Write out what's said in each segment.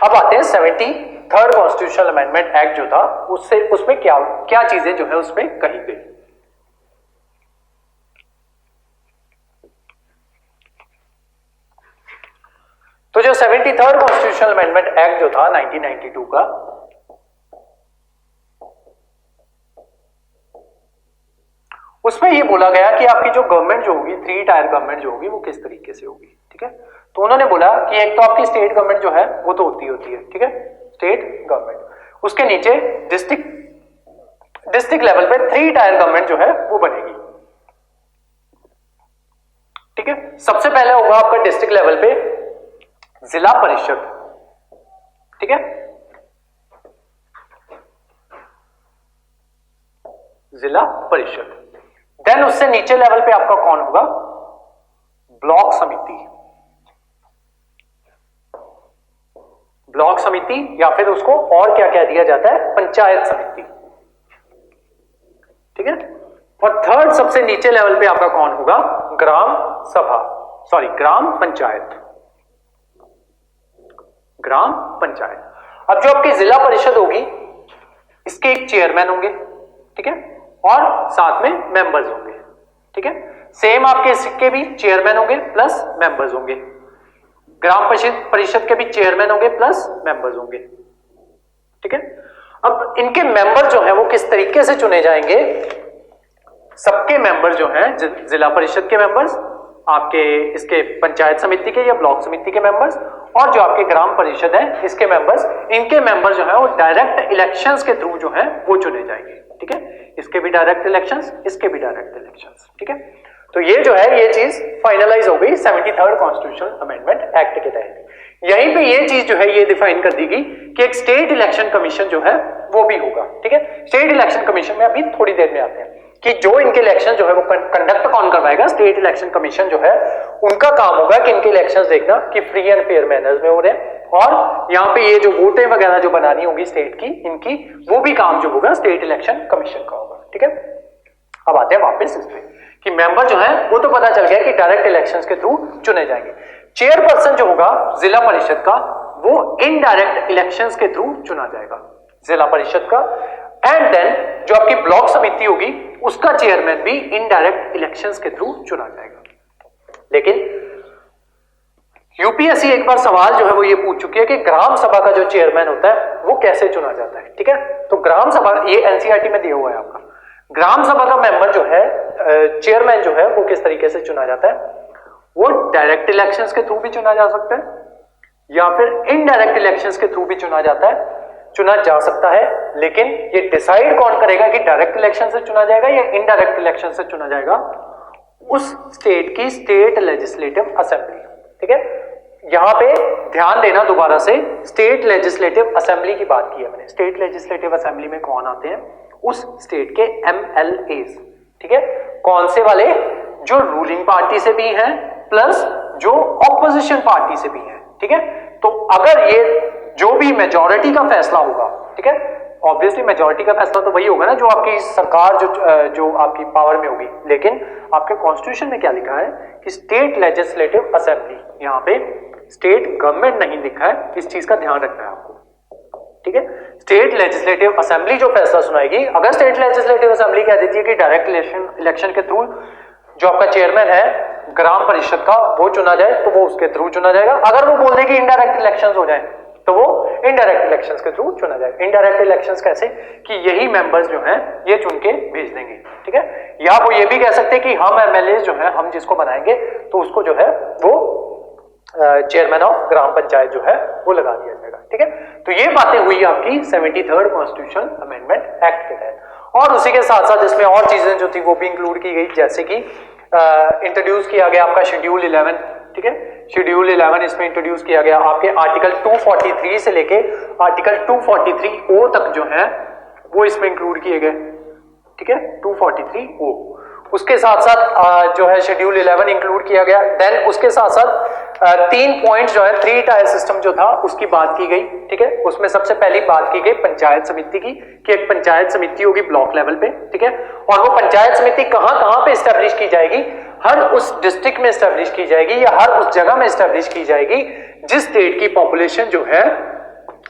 अब आते हैं 73rd कॉन्स्टिट्यूशनल अमेंडमेंट एक्ट जो था उसमें क्या चीजें जो है उसमें कही गई। तो जो 73rd कॉन्स्टिट्यूशनल अमेंडमेंट एक्ट जो था 1992 का, उसमें ये बोला गया कि आपकी जो गवर्नमेंट जो होगी, 3 टायर गवर्नमेंट जो होगी वो किस तरीके से होगी। ठीक है, तो उन्होंने बोला कि एक तो आपकी स्टेट गवर्नमेंट जो है वो तो होती है, ठीक है, स्टेट गवर्नमेंट, उसके नीचे डिस्ट्रिक्ट लेवल पे 3 टायर गवर्नमेंट जो है वो बनेगी। ठीक है, सबसे पहले होगा आपका डिस्ट्रिक्ट लेवल पे जिला परिषद। ठीक है, जिला परिषद। देन उससे नीचे लेवल पे आपका कौन होगा, ब्लॉक समिति। ब्लॉक समिति या फिर उसको और क्या कह दिया जाता है, पंचायत समिति। ठीक है, और थर्ड सबसे नीचे लेवल पे आपका कौन होगा, ग्राम पंचायत। ग्राम पंचायत। अब जो आपकी जिला परिषद होगी इसके एक चेयरमैन होंगे, ठीक है, और साथ में मेंबर्स होंगे। ठीक है, सेम आपके इसके भी चेयरमैन होंगे प्लस मेंबर्स होंगे, ग्राम परिषद के भी चेयरमैन होंगे प्लस मेंबर्स होंगे। ठीक है, अब इनके मेंबर जो है वो किस तरीके से चुने जाएंगे, सबके मेंबर जो हैं, जिला परिषद के मेंबर्स, आपके इसके पंचायत समिति के या ब्लॉक समिति के मेंबर्स, और जो आपके ग्राम परिषद है इसके मेंबर्स, इनके मेंबर जो है वो डायरेक्ट इलेक्शंस के थ्रू जो है वो चुने जाएंगे। ठीक है, इसके भी डायरेक्ट इलेक्शंस, इसके भी डायरेक्ट इलेक्शंस। ठीक है, तो ये जो है ये चीज फाइनलाइज हो गई 73rd कॉन्स्टिट्यूशनल अमेंडमेंट एक्ट के तहत। यहीं पे ये चीज जो है ये डिफाइन कर दी गई कि एक स्टेट इलेक्शन कमीशन जो है वो भी होगा। ठीक है, स्टेट इलेक्शन कमीशन में अभी थोड़ी देर में आते हैं कि जो इनके इलेक्शन जो है वो कंडक्ट कौन करवाएगा, स्टेट इलेक्शन कमीशन जो है उनका काम होगा कि इनके इलेक्शंस देखना कि फ्री एंड फेयर मैनर्स में हो रहे हैं, और यहाँ पे ये जो वोटें वगैरह जो बनानी होगी स्टेट की, इनकी वो भी काम जो होगा स्टेट इलेक्शन कमीशन का होगा। ठीक है, अब आते हैं वापस इस पे कि मेंबर जो है वो तो पता चल गया कि डायरेक्ट इलेक्शंस के थ्रू चुने जाएंगे। चेयरपर्सन जो होगा जिला परिषद का वो इनडायरेक्ट इलेक्शंस के थ्रू चुना जाएगा, जिला परिषद का। एंड देन जो आपकी ब्लॉक समिति होगी उसका चेयरमैन भी इनडायरेक्ट इलेक्शंस के थ्रू चुना जाएगा। लेकिन यूपीएससी एक बार सवाल जो है वो ये पूछ चुकी है कि ग्राम सभा का जो चेयरमैन होता है वो कैसे चुना जाता है। ठीक है, तो ग्राम सभा, ये एनसीईआरटी में दिया हुआ है आपका, ग्राम सभा का मेंबर जो है, चेयरमैन जो है वो किस तरीके से चुना जाता है, वो डायरेक्ट इलेक्शंस के थ्रू भी चुना जा सकता है या फिर इनडायरेक्ट इलेक्शंस के थ्रू भी चुना जा सकता है। लेकिन ये डिसाइड कौन करेगा कि डायरेक्ट इलेक्शन से चुना जाएगा या इनडायरेक्ट इलेक्शन से चुना जाएगा, उस स्टेट की स्टेट लेजिस्लेटिव असेंबली। ठीक है, यहां पे ध्यान देना दोबारा से, स्टेट लेजिस्लेटिव असेंबली की बात की है मैंने। स्टेट लेजिस्लेटिव असेंबली में कौन आते हैं, उस स्टेट के MLAs। ठीक है, कौन से वाले, जो रूलिंग पार्टी से भी हैं प्लस जो ऑपोजिशन पार्टी से भी हैं। ठीक है, तो अगर ये जो भी मेजॉरिटी का फैसला होगा, ठीक है, ऑब्वियसली मेजॉरिटी का फैसला तो वही होगा ना जो आपकी सरकार जो आपकी पावर में होगी, लेकिन आपके कॉन्स्टिट्यूशन में क्या लिखा है कि स्टेट लेजिस्लेटिव असेंबली, यहाँ पे स्टेट गवर्नमेंट नहीं लिखा है, इस चीज का ध्यान रखना है आपको। ठीक है, स्टेट लेजिस्लेटिव असेंबली जो फैसला सुनाएगी, अगर स्टेट लेजिस्लेटिव असेंबली कह देती है कि डायरेक्ट इलेक्शन के थ्रू जो आपका चेयरमैन है ग्राम परिषद का वो चुना जाए तो वो उसके थ्रू चुना जाएगा। अगर वो बोल देगी इनडायरेक्ट इलेक्शंस हो जाए तो वो इनडायरेक्ट इलेक्शंस के थ्रू चुना जाएगा। इनडायरेक्ट इलेक्शंस कैसे, कि यही मेंबर्स जो हैं ये चुन के भेज देंगे। ठीक है, या वो ये भी कह सकते हैं कि हम MLA जो है, हम जिसको बनाएंगे तो उसको जो है वो चेयरमैन ऑफ ग्राम पंचायत जो है वो लगा दिया जाएगा। ठीक है, तो ये बातें हुई आपकी 73rd कॉन्स्टिट्यूशनल अमेंडमेंट एक्ट के तहत। और उसी के साथ साथ इसमें और चीजें जो थी वो भी इंक्लूड की गई, जैसे कि इंट्रोड्यूस किया गया आपका शेड्यूल 11। ठीक है, शेड्यूल 11 इसमें इंट्रोड्यूस किया गया, आपके आर्टिकल 243 से लेके आर्टिकल 243O तक जो है वो इसमें इंक्लूड किए गए। ठीक है, 243O, उसके साथ साथ जो है शेड्यूल 11 इंक्लूड किया गया। देन उसके साथ साथ 3 पॉइंट जो है 3 टायर सिस्टम जो था उसकी बात की गई। ठीक है, उसमें सबसे पहली बात की गई पंचायत समिति की, कि एक पंचायत समिति होगी ब्लॉक लेवल पे। ठीक है, और वो पंचायत समिति कहां पे एस्टेब्लिश की जाएगी, हर उस डिस्ट्रिक्ट में एस्टेब्लिश की जाएगी या हर उस जगह में एस्टेब्लिश की जाएगी जिस स्टेट की पॉपुलेशन जो है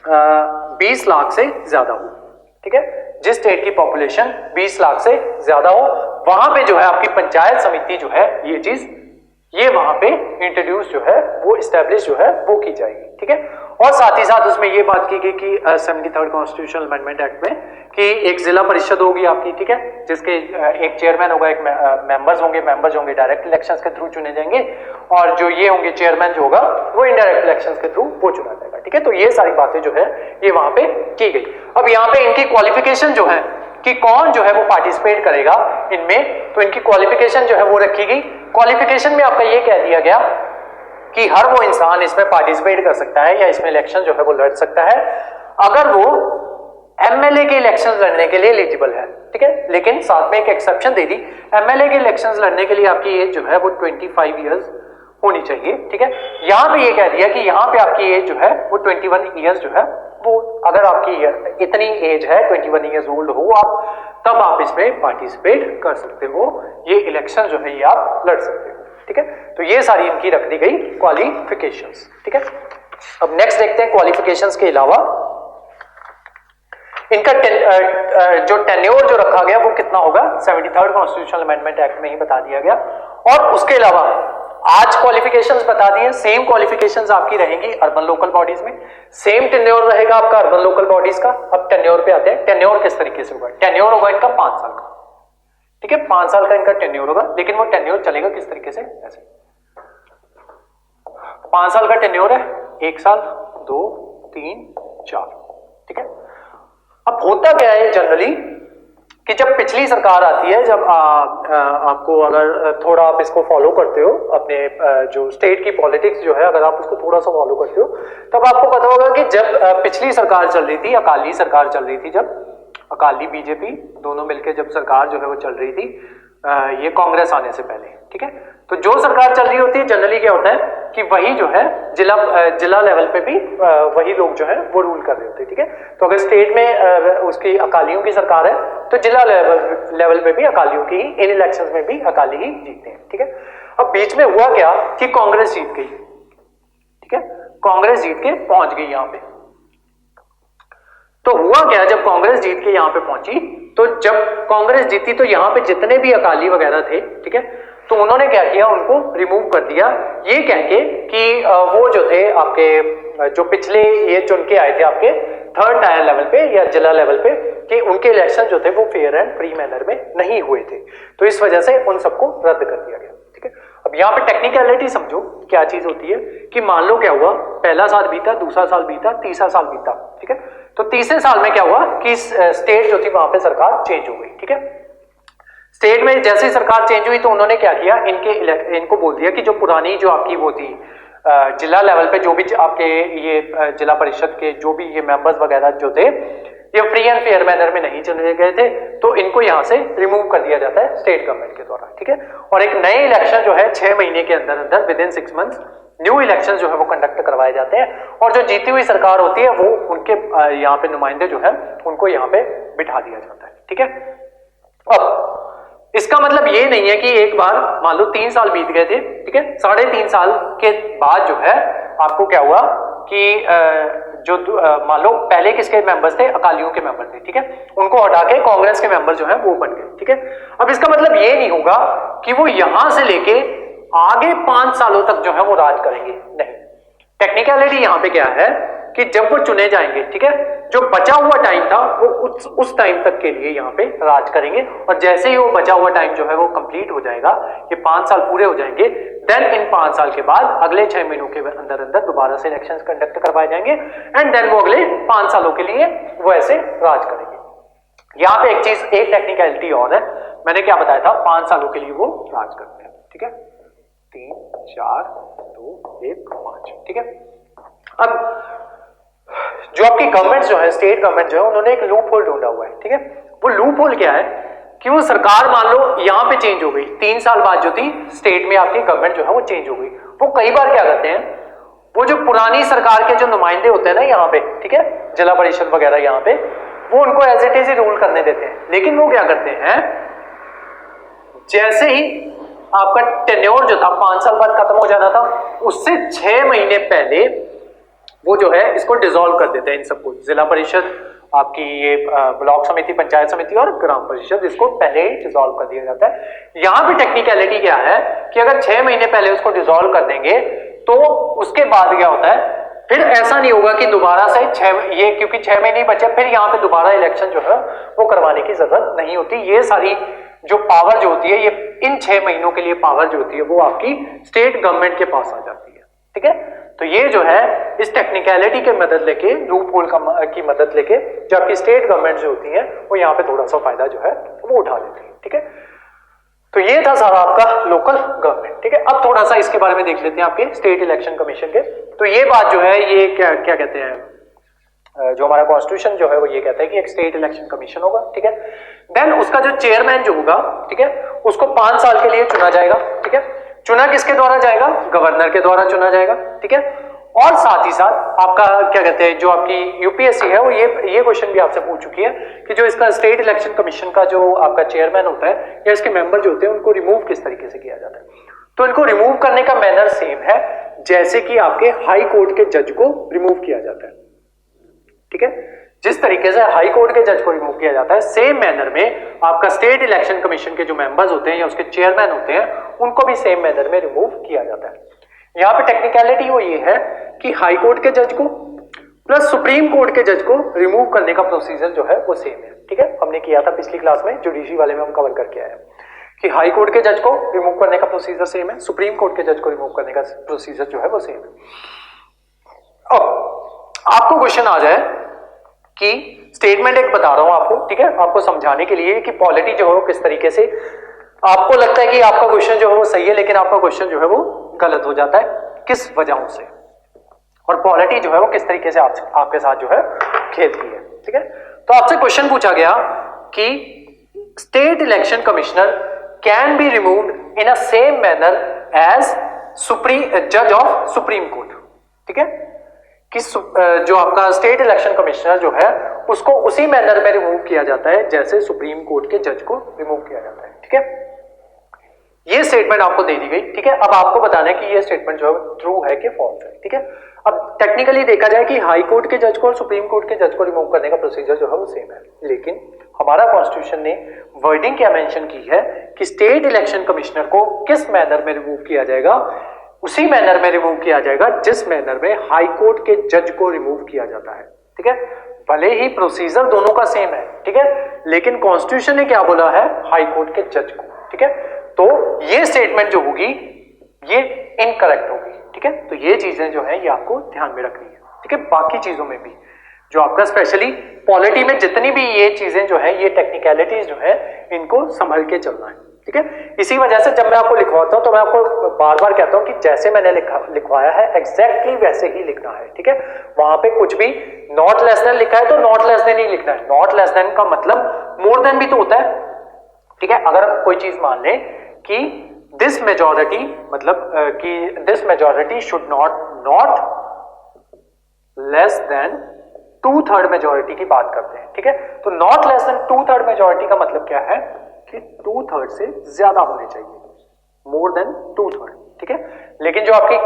20 लाख से ज्यादा हो, ठीक है, जिस स्टेट की पॉपुलेशन 20 लाख से ज्यादा हो वहां पे जो है आपकी पंचायत समिति जो है ये चीज ये वहां पे इंट्रोड्यूस जो है वो इस्टेब्लिश जो है वो की जाएगी, ठीक है। और साथ ही साथ उसमें ये बात की गई कि 73rd कॉन्स्टिट्यूशनल अमेंडमेंट एक्ट में कि एक जिला परिषद होगी आपकी, ठीक है, जिसके एक चेयरमैन होगा, एक मेंबर्स होंगे डायरेक्ट इलेक्शंस के थ्रू चुने जाएंगे, और जो ये होंगे चेयरमैन जो होगा वो इनडायरेक्ट इलेक्शंस के थ्रू वो चुना जाएगा, ठीक है। तो ये सारी बातें जो है ये वहां पे की गई। अब यहाँ पे इनकी क्वालिफिकेशन जो है कि कौन जो है वो पार्टिसिपेट करेगा इनमें, तो इनकी क्वालिफिकेशन जो है वो रखी गई। क्वालिफिकेशन में आपका ये कह दिया गया कि हर वो इंसान इसमें पार्टिसिपेट कर सकता है या इसमें इलेक्शन जो है वो लड़ सकता है अगर वो एमएलए के इलेक्शन लड़ने के लिए एलिजिबल है, ठीक है। लेकिन साथ में एक एक्सेप्शन दे दी, एमएलए के इलेक्शन लड़ने के लिए आपकी एज जो है वो 25 ईयर्स होनी चाहिए, ठीक है। यहां पे ये कह दिया कि यहां पे आपकी एज जो है वो 21 ईयर्स जो है वो, अगर आपकी इतनी एज है 21 ईयर्स ओल्ड हो आप, तब आप इसमें पार्टिसिपेट कर सकते हो, ये इलेक्शन जो है ये आप लड़ सकते हो, ठीक है। तो ये सारी इनकी रख दी गई क्वालिफिकेशंस, ठीक है। अब नेक्स्ट देखते हैं क्वालिफिकेशंस के अलावा इनका जो टेन्योर जो रखा गया वो कितना होगा, 73rd कॉन्स्टिट्यूशनल अमेंडमेंट एक्ट में ही बता दिया गया। और उसके अलावा आज क्वालिफिकेशंस बता दिए, सेम क्वालिफिकेशंस आपकी रहेंगी अर्बन लोकल बॉडीज में, सेम टेन्योर रहेगा आपका अर्बन लोकल बॉडीज का। अब टेन्योर पे आते हैं, टेन्योर किस तरीके से होगा, टेन्योर होगा इनका 5 साल का, ठीक है, 5 साल का इनका टेन्योर होगा। लेकिन वो टेन्योर चलेगा किस तरीके से, ऐसे 5 साल का टेन्योर है, 1 साल 2 3 4, ठीक है। अब होता क्या है जनरली कि जब पिछली सरकार आती है, जब आपको अगर थोड़ा आप इसको फॉलो करते हो अपने जो स्टेट की पॉलिटिक्स जो है अगर आप उसको थोड़ा सा फॉलो करते हो तब आपको पता होगा कि जब पिछली सरकार चल रही थी, अकाली सरकार चल रही थी, जब अकाली बीजेपी दोनों मिलकर जब सरकार जो है वो चल रही थी, ये कांग्रेस आने से पहले, ठीक है। तो जो सरकार चल रही होती है जनरली क्या होता है कि वही जो है जिला लेवल पे भी वही लोग जो है वो रूल कर रहे होते हैं, ठीक है। तो अगर स्टेट में उसकी अकालियों की सरकार है तो जिला लेवल पे भी अकालियों की ही, इन इलेक्शंस में भी अकाली ही जीतते हैं, ठीक है। अब बीच में हुआ क्या कि कांग्रेस जीत गई, ठीक है, कांग्रेस जीत के पहुंच गई यहां पे। तो हुआ क्या, जब कांग्रेस जीत के यहां पे पहुंची, तो जब कांग्रेस जीती तो यहां पे जितने भी अकाली वगैरह थे, ठीक है, तो उन्होंने क्या किया, उनको रिमूव कर दिया, ये कह के कि वो जो थे आपके जो पिछले ये चुन के आए थे आपके 3rd टायर लेवल पे या जिला लेवल पे, कि उनके इलेक्शन जो थे वो फेयर एंड फ्री मैनर में नहीं हुए थे, तो इस वजह से उन सबको रद्द कर दिया गया, ठीक है। अब यहाँ पे टेक्निकलिटी समझो क्या चीज होती है कि मान लो क्या हुआ, पहला साल बीता, दूसरा साल बीता, तीसरा साल बीता, ठीक है। तो तीसरे साल में क्या हुआ कि स्टेट जो थी वहां पे सरकार चेंज हो गई, ठीक है। स्टेट में जैसे ही सरकार चेंज हुई तो उन्होंने क्या किया, इनको बोल दिया कि जो पुरानी जो आपकी वो थी जिला लेवल पे जो भी आपके ये जिला परिषद के जो भी ये मेंबर्स वगैरह जो थे ये फ्री एंड फेयर मैनर में नहीं चुने गए थे, तो इनको यहां से रिमूव कर दिया जाता है स्टेट गवर्नमेंट के द्वारा, ठीक है। और एक नए इलेक्शन जो है 6 महीने के अंदर अंदर with in 6 months new election जो है वो कंडक्ट करवाए जाते हैं, और जो जीती हुई सरकार होती है वो उनके यहाँ पे नुमाइंदे जो है उनको यहाँ पे बिठा दिया जाता है, ठीक है। अब इसका मतलब ये नहीं है कि एक बार मान लो 3 साल बीत गए थे, ठीक है, 3.5 साल के बाद जो है आपको क्या हुआ कि जो मान लो पहले किसके मेंबर्स थे, अकालियों के मेंबर थे, ठीक है, उनको हटा के कांग्रेस के मेंबर जो है वो बन गए, ठीक है। अब इसका मतलब ये नहीं होगा कि वो यहां से लेके आगे 5 सालों तक जो है वो राज करेंगे, नहीं। टेक्निकलिटी यहां पे क्या है कि जब वो चुने जाएंगे, ठीक है, जो बचा हुआ टाइम था वो उस टाइम तक के लिए यहाँ पे राज करेंगे, और जैसे ही वो बचा हुआ टाइम जो है वो कंप्लीट हो जाएगा, ये 5 साल पूरे हो जाएंगे, देन इन 5 साल के बाद अगले 6 महीनों के अंदर अंदर दोबारा से इलेक्शंस कंडक्ट करवाए जाएंगे, एंड देन वो अगले 5 सालों के लिए वो ऐसे राज करेंगे। यहाँ पे एक टेक्निकलिटी और है, मैंने क्या बताया था, 5 सालों के लिए वो राज करते हैं, ठीक है, 3 4 2 1 5, ठीक है। अब जो आपकी गवर्नमेंट जो है, स्टेट गवर्नमेंट जो है, उन्होंने एक लूप होल ढूंढा हुआ है, ठीक है। वो लूप होल क्या है कि वो सरकार मान लो यहां पे चेंज हो गई, 3 साल बाद जो थी स्टेट में आपकी गवर्नमेंट जो है वो चेंज हो गई, वो कई बार क्या करते हैं, वो जो पुरानी सरकार के जो नुमाइंदे होते हैं ना यहाँ पे, ठीक है, जिला परिषद वगैरह यहाँ पे, वो उनको एज इट इज ही रूल करने देते हैं। लेकिन वो क्या करते हैं, जैसे ही आपका टेन्योर जो था 5 साल बाद खत्म हो जाना था, उससे 6 महीने पहले वो जो है इसको डिसॉल्व कर देते हैं इन सबको, जिला परिषद, आपकी ये ब्लॉक समिति, पंचायत समिति और ग्राम परिषद, इसको पहले ही डिसॉल्व कर दिया जाता है। यहाँ पे टेक्निकलिटी क्या है कि अगर 6 महीने पहले उसको डिसॉल्व कर देंगे तो उसके बाद क्या होता है, फिर ऐसा नहीं होगा कि दोबारा से क्योंकि 6 महीने बचे, फिर यहाँ पे दोबारा इलेक्शन जो है वो करवाने की जरूरत नहीं होती। ये सारी जो पावर जो होती है, ये इन 6 महीनों के लिए पावर जो होती है वो आपकी स्टेट गवर्नमेंट के पास आ जाती है। ठीक है, तो ये जो है इस टेक्निकलिटी की मदद लेके, लूप होल की मदद लेके जो आपकी स्टेट गवर्नमेंट जो होती है वो यहाँ पे थोड़ा सा फायदा जो है वो उठा लेती है। ठीक है, तो ये था सारा आपका लोकल गवर्नमेंट। ठीक है, अब थोड़ा सा इसके बारे में देख लेते हैं आपके स्टेट इलेक्शन कमीशन के। तो ये बात जो है ये क्या क्या कहते हैं, जो हमारा कॉन्स्टिट्यूशन जो है वो ये कहता है कि एक स्टेट इलेक्शन कमीशन होगा। ठीक है, देन उसका जो चेयरमैन जो होगा, ठीक है, उसको 5 साल के लिए चुना जाएगा। ठीक है, चुना किसके द्वारा जाएगा, गवर्नर के द्वारा चुना जाएगा। ठीक है, और साथ ही साथ आपका क्या कहते हैं, जो आपकी यूपीएससी है वो ये क्वेश्चन भी आपसे पूछ चुकी है कि जो इसका स्टेट इलेक्शन कमीशन का जो आपका चेयरमैन होता है या इसके मेंबर जो होते हैं उनको रिमूव किस तरीके से किया जाता है। तो इनको रिमूव करने का मैनर सेम है जैसे कि आपके हाई कोर्ट के जज को रिमूव किया जाता है। ठीक है, जिस तरीके से हाई कोर्ट के जज को रिमूव किया जाता है, सेम मैनर में आपका स्टेट इलेक्शन कमीशन के जो मेंबर्स होते हैं या उसके चेयरमैन होते हैं उनको भी सेम मैनर में रिमूव किया जाता है। यहां पे टेक्निकलिटी वो ये है कि हाई कोर्ट के जज को प्लस सुप्रीम कोर्ट के जज को रिमूव करने का प्रोसीजर जो है वो सेम है। ठीक है, हमने किया था पिछली क्लास में, जुडिशरी वाले में हम कवर करके आए कि हाई कोर्ट के जज को रिमूव करने का प्रोसीजर सेम है, सुप्रीम कोर्ट के जज को रिमूव करने का प्रोसीजर जो है वो सेम है। अब आपको क्वेश्चन आ जाए कि स्टेटमेंट एक बता रहा हूं आपको, ठीक है, आपको समझाने के लिए कि पॉलिटी जो है वो किस तरीके से, आपको लगता है कि आपका क्वेश्चन जो है वो सही है लेकिन आपका क्वेश्चन जो है वो गलत हो जाता है, किस वजहों से, और पॉलिटी जो है वो किस तरीके से आपके साथ जो है खेलती है। ठीक है, तो आपसे क्वेश्चन पूछा गया कि state election commissioner can be removed in a same manner as जज ऑफ सुप्रीम कोर्ट। ठीक है, कि जो आपका स्टेट इलेक्शन कमिश्नर जो है उसको उसी मैनर में रिमूव किया जाता है जैसे सुप्रीम कोर्ट के जज को रिमूव किया जाता है। ठीक है, ये स्टेटमेंट आपको दे दी गई। ठीक है, अब आपको बताना है कि ये स्टेटमेंट जो है ट्रू है कि फॉल्स है। ठीक है, अब टेक्निकली देखा जाए कि हाई कोर्ट के जज को और सुप्रीम कोर्ट के जज को रिमूव करने का प्रोसीजर जो है वो सेम है, लेकिन हमारा कॉन्स्टिट्यूशन ने वर्डिंग क्या मेंशन की है कि स्टेट इलेक्शन कमिश्नर को किस मैनर में रिमूव किया जाएगा, उसी मैनर में रिमूव किया जाएगा जिस मैनर में हाई कोर्ट के जज को रिमूव किया जाता है। ठीक है, भले ही प्रोसीजर दोनों का सेम है, ठीक है, लेकिन कॉन्स्टिट्यूशन ने क्या बोला है, हाई कोर्ट के जज को। ठीक है, तो ये स्टेटमेंट जो होगी ये इनकरेक्ट होगी। ठीक है, तो ये चीजें जो है ये आपको ध्यान में रखनी है। ठीक है, बाकी चीजों में भी जो आपका स्पेशली पॉलिटी में जितनी भी ये चीजें जो है, ये टेक्निकलिटीज जो है, इनको संभल के चलना है। ठीक है, इसी वजह से जब मैं आपको लिखवाता हूं तो मैं आपको बार बार कहता हूं कि जैसे मैंने लिखवाया है एग्जैक्टली वैसे ही लिखना है। ठीक है, वहां पे कुछ भी नॉट लेस देन लिखा है तो नॉट लेस देन ही लिखना है। नॉट लेस देन का मतलब मोर देन भी तो होता है। ठीक है, अगर हम कोई चीज मान लें कि दिस मेजॉरिटी, मतलब कि this majority should not less than 2/3 majority की बात करते हैं। ठीक है, तो नॉट लेस देन 2/3 मेजॉरिटी का मतलब क्या है कि 2/3 से ज्यादा होने चाहिए, मोर देन 2/3। ठीक है, लेकिन जो आपकी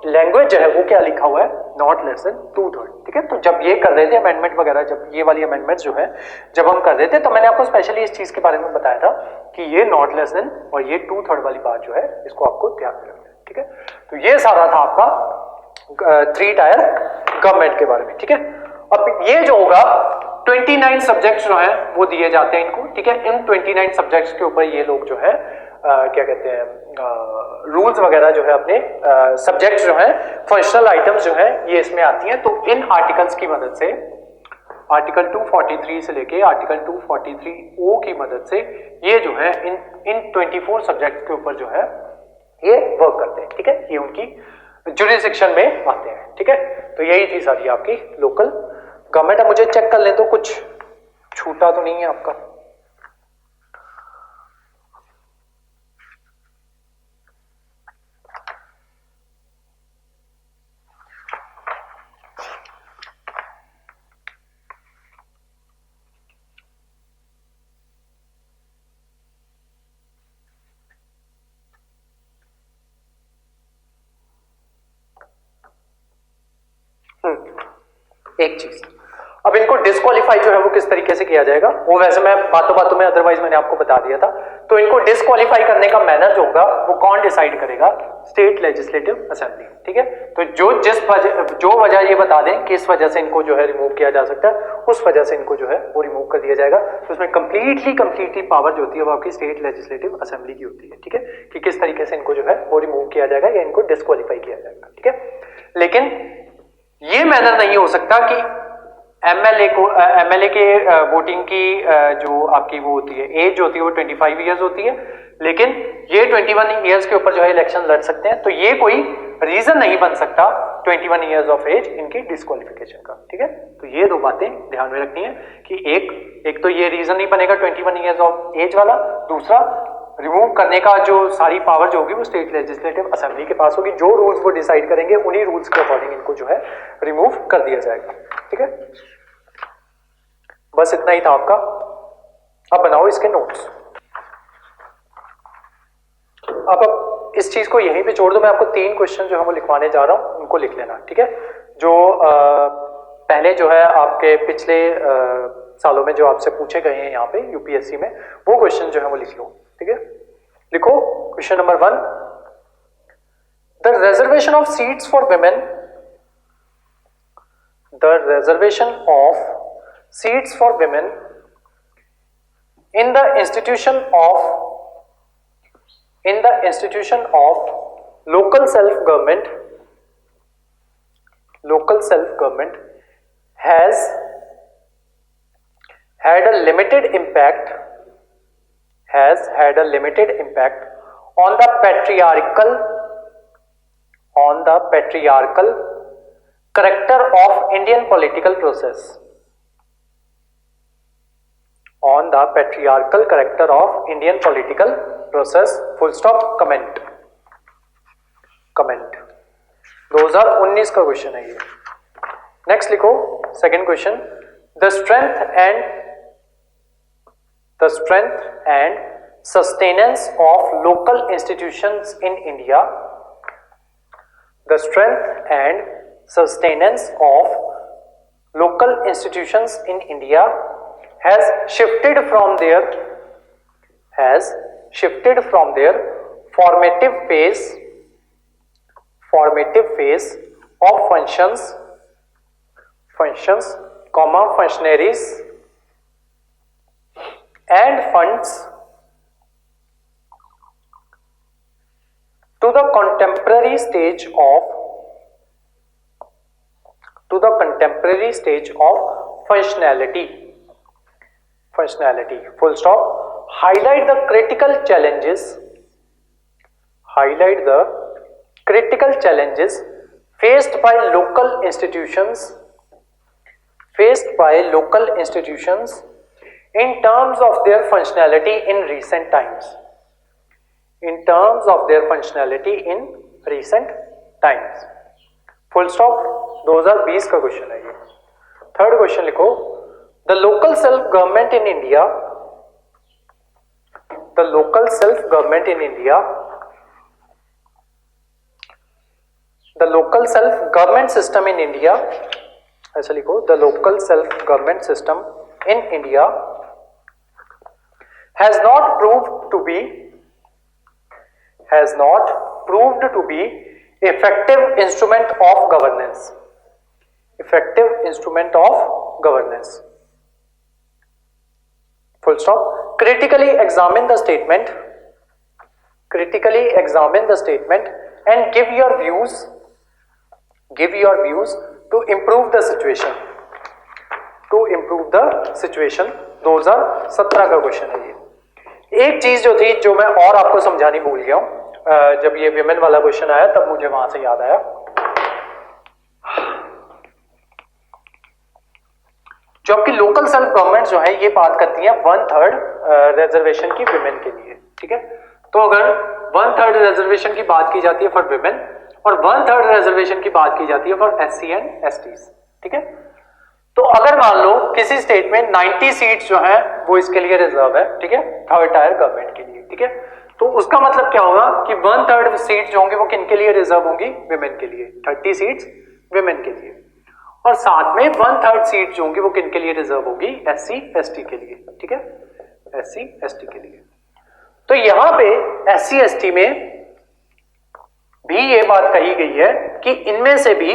लैंग्वेज है वो क्या लिखा हुआ है, नॉट लेस देन 2/3। ठीक है, तो जब ये कर रहे थे अमेंडमेंट वगैरह, जब ये वाली अमेंडमेंट जो है जब हम कर रहे थे तो मैंने आपको स्पेशली इस चीज के बारे में बताया था कि ये नॉट लेस देन और ये 2/3 वाली बात जो है इसको आपको ध्यान में रखना है। ठीक है, तो ये सारा था आपका 3 टायर गवर्नमेंट के बारे में। ठीक है, अब ये जो होगा 29 सब्जेक्ट्स जो है वो दिए जाते हैं इनको। ठीक है, इन 29 सब्जेक्ट्स के ऊपर ये लोग जो है क्या कहते हैं, रूल्स वगैरह जो है अपने सब्जेक्ट्स जो है, फंक्शनल आइटम्स जो है ये इसमें आती हैं। तो इन आर्टिकल्स की मदद से, आर्टिकल 243 से लेके आर्टिकल 243O की मदद से ये जो है इन 24 सब्जेक्ट्स के ऊपर जो है ये वर्क करते हैं। ठीक है, ये उनकी जुरिडिक्शन में आते हैं। ठीक है, तो यही थी सारी आपकी लोकल गवर्नमेंट। अब मुझे चेक कर लें तो कुछ छूटा तो नहीं है आपका। एक चीज। अब इनको डिस्क्वालीफाई जो है वो किस तरीके से किया जाएगा, वो वैसे मैं बातों बातों में अदरवाइज मैंने आपको बता दिया था। तो इनको डिस्क्वालीफाई करने का मैनर जो होगा वो कौन डिसाइड करेगा, स्टेट लेजिस्लेटिव असेंबली, ठीक है। तो जो वजह ये बता दें कि इस वजह से इनको जो है रिमूव किया जा सकता है, उस वजह से इनको जो है वो रिमूव कर दिया जाएगा। तो उसमें कंप्लीटली पावर जो होती है वो आपकी स्टेट लेजिस्लेटिव असेंबली की होती है, ठीक है, कि किस तरीके से इनको जो है वो रिमूव किया जाएगा या इनको डिस्क्वालीफाई किया जाएगा, ठीक है। लेकिन ये मैनर नहीं हो सकता कि एमएलए के वोटिंग की जो आपकी वो होती है एज जो होती है वो 25 इयर्स होती है, लेकिन ये 21 इयर्स के ऊपर जो है इलेक्शन लड़ सकते हैं। तो ये कोई रीजन नहीं बन सकता 21 इयर्स ऑफ एज इनकी डिस्क्वालिफिकेशन का, ठीक है। तो ये दो बातें ध्यान में रखनी है कि एक तो ये रीजन नहीं बनेगा 21 इयर्स ऑफ एज वाला, दूसरा रिमूव करने का जो सारी पावर जो होगी वो स्टेट लेजिस्लेटिव असेंबली के पास होगी। जो रूल्स वो डिसाइड करेंगे उन्हीं रूल्स के अकॉर्डिंग इनको जो है रिमूव कर दिया जाएगा, ठीक है। बस इतना ही था आपका। अब बनाओ इसके नोट्स। अब इस चीज को यहीं पे छोड़ दो, मैं आपको 3 क्वेश्चन जो है वो लिखवाने जा रहा हूं, उनको लिख लेना, ठीक है। जो पहले जो है आपके पिछले सालों में जो आपसे पूछे गए हैं यहाँ पे यूपीएससी में, वो क्वेश्चन जो है वो लिख लो, ठीक है। लिखो question number 1, the reservation of seats for women, the reservation of seats for women in the institution of local self government has had a limited impact on the patriarchal character of Indian political process, on the patriarchal character of Indian political process, full stop, comment 2019 का question है ये। Next लिखो second question, the strength and sustenance of local institutions in India, the strength and sustenance of local institutions in India has shifted from their formative phase of functionaries and funds to the contemporary stage of functionality, full stop. Highlight the critical challenges faced by local institutions in terms of their functionality in recent times, full stop। 2020 का question है ये। Third question लिखो, the local self government in India system in India, ऐसा लिखो, the local self government system in India has not proved to be effective instrument of governance, full stop। critically examine the statement and give your views to improve the situation, 2017 का question है ये। एक चीज जो थी जो मैं और आपको समझानी भूल गया हूं, जब ये विमेन वाला क्वेश्चन आया तब मुझे वहां से याद आया। जो आपकी लोकल सेल्फ गवर्नमेंट जो है ये बात करती है 1/3 रिजर्वेशन की विमेन के लिए, ठीक है। तो अगर 1/3 रिजर्वेशन की बात की जाती है फॉर विमेन और 1/3 रिजर्वेशन की बात की जाती है फॉर SC एंड STs, ठीक है। तो अगर मान लो किसी स्टेट में 90 सीट्स जो है वो इसके लिए रिजर्व है, ठीक है, थर्ड टायर गवर्नमेंट के लिए, ठीक है। तो उसका मतलब क्या होगा कि 1/3 सीट जो होंगे वो किन के लिए रिजर्व होंगी, विमेन के लिए, 30 सीट्स विमेन के लिए। और साथ में 1/3 सीट जो होंगी वो किन के लिए रिजर्व होगी, SC ST के लिए, ठीक है, SC ST के लिए। तो यहां पे SC ST में भी ये बात कही गई है कि इनमें से भी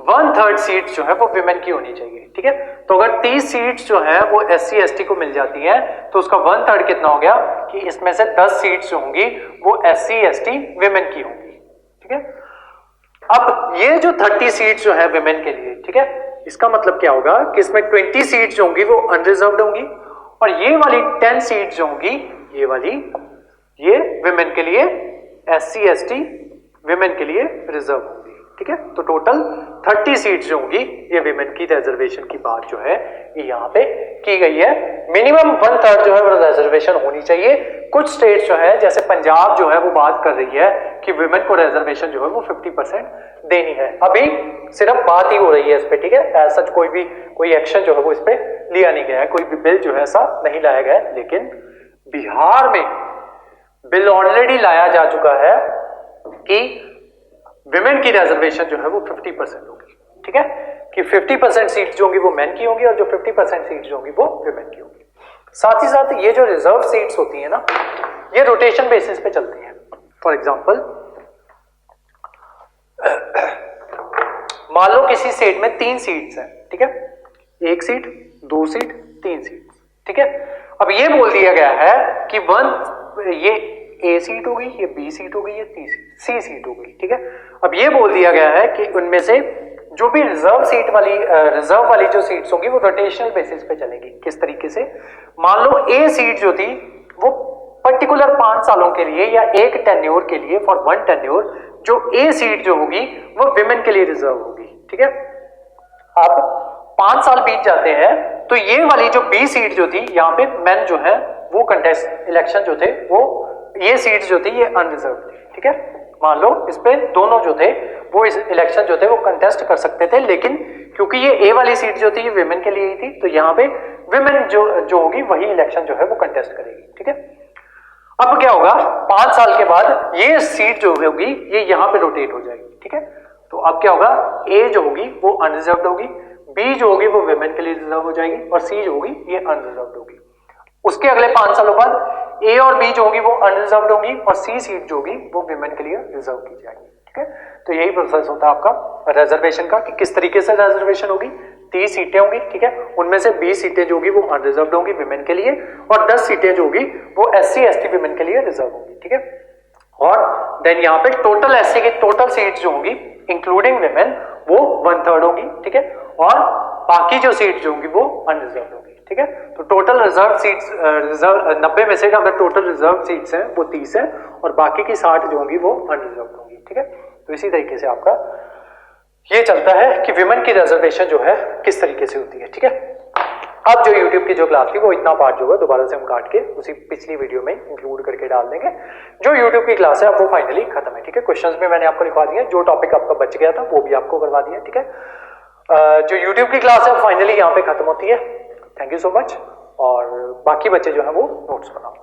1/3 सीट जो है वो विमेन की होनी चाहिए, ठीक है। तो अगर 30 सीट्स जो है वो SC ST को मिल जाती है तो उसका 1/3 कितना हो गया कि इसमें से 10 सीट्स जो होंगी वो SC ST विमेन की होंगी, ठीक है। अब ये जो 30 सीट्स जो है विमेन के लिए, ठीक है, इसका मतलब क्या होगा कि इसमें 20 सीट्स जो होंगी वो अनरिजर्व्ड होंगी और ये वाली 10 सीट्स जो होंगी ये वाली ये विमेन के लिए SC ST विमेन के लिए रिजर्व होंगी, ठीक है। तो टोटल 30 सीट्स जो होंगी ये विमेन की रिजर्वेशन की बात जो है ये यहाँ पे की गई है। मिनिमम 1/3 जो है वो रिजर्वेशन होनी चाहिए। कुछ स्टेट्स जो है जैसे पंजाब जो है वो बात कर रही है कि विमेन को रिजर्वेशन जो है वो 50% देनी है। अभी सिर्फ बात ही हो रही है इस पे, ठीक है, ऐसा कोई एक्शन जो है वो इस पे लिया नहीं गया है, कोई भी बिल जो है ऐसा नहीं लाया गया है। लेकिन बिहार में बिल ऑलरेडी लाया जा चुका है कि विमेन की रिजर्वेशन जो है वो 50% होगी, ठीक है, कि 50% सीट्स जो होंगी वो मेन की होंगी और जो 50% सीट्स जो होंगी वो विमेन की होंगी। साथ ही साथ ये जो रिजर्व सीट्स होती है ना ये रोटेशन बेसिस पे चलती है। फॉर एग्जांपल मान लो किसी स्टेट में 3 सीट्स हैं, ठीक है, 1 सीट 2 सीट 3 सीट, ठीक है। अब ये बोल दिया गया है कि ये A सीट हो गई, ये B सीट हो गई, ये C सीट हो गई, ठीक है। अब ये बोल दिया गया है कि उनमें से जो भी रिजर्व वाली जो सीट्स होंगी वो रोटेशनल बेसिस पे चलेगी। किस तरीके से, मान लो A सीट जो थी वो पर्टिकुलर 5 सालों के लिए या एक टेन्योर के लिए फॉर 1 टेन्योर जो A सीट जो होगी वो विमेन के लिए रिजर्व होगी, ठीक है। अब 5 साल बीत जाते हैं तो ये वाली जो B सीट जो थी यहाँ पे मेन जो है वो कंटेस्ट इलेक्शन जो थे वो ये सीट्स जो थी ये अनरिजर्व थी, ठीक है। मान लो इस पे दोनों जो थे वो इस इलेक्शन जो थे वो कंटेस्ट कर सकते थे, लेकिन क्योंकि ये A वाली सीट जो थी ये विमेन के लिए ही थी तो यहाँ पे विमेन जो होगी वही इलेक्शन जो है वो कंटेस्ट करेगी, ठीक है। अब क्या होगा, 5 साल के बाद ये सीट जो होगी ये यहाँ पे रोटेट हो जाएगी, ठीक है। तो अब क्या होगा, A जो होगी वो अनरिजर्व्ड होगी, B जो होगी वो विमेन के लिए रिजर्व हो जाएगी और C जो होगी ये अनरिजर्व्ड होगी। उसके अगले 5 सालों बाद A और B जो होगी वो अनरिजर्व्ड होगी और C सीट जो होगी वो विमेन के लिए रिजर्व की जाएगी, ठीक है। तो यही प्रोसेस होता है आपका रिजर्वेशन का कि किस तरीके से रिजर्वेशन होगी। 30 सीटें होंगी, ठीक है, उनमें से 20 सीटें जो होगी वो अनरिजर्व्ड होंगी विमेन के लिए और 10 सीटें जो होगी वो SC ST विमेन के लिए रिजर्व होंगी, ठीक है। और देन यहाँ पे टोटल SC की टोटल सीट्स जो होंगी इंक्लूडिंग विमेन वो 1/3 होगी, ठीक है, और बाकी जो सीट जो होंगी वो अनरिजर्व्ड होगी, ठीक है। तो टोटल रिजर्व सीट्स 90 में से अगर टोटल रिजर्व सीट्स हैं वो 30 है और बाकी की 60 जो होंगी वो अनरिजर्व्ड होंगी, ठीक है। तो इसी तरीके से आपका ये चलता है कि विमेन की रिजर्वेशन जो है किस तरीके से होती है, ठीक है। अब जो YouTube की जो क्लास थी वो इतना पार्ट जो है दोबारा से हम काट के उसी पिछली वीडियो में इंक्लूड करके डाल देंगे। जो YouTube की क्लास है वो फाइनली खत्म है, ठीक है। क्वेश्चंस में मैंने आपको लिखवा दिया, जो टॉपिक आपका बच गया था वो भी आपको करवा दिया, ठीक है। जो YouTube की क्लास है फाइनली यहाँ पे खत्म होती है। थैंक यू सो मच और बाकी बच्चे जो है वो नोट्स बनाओ।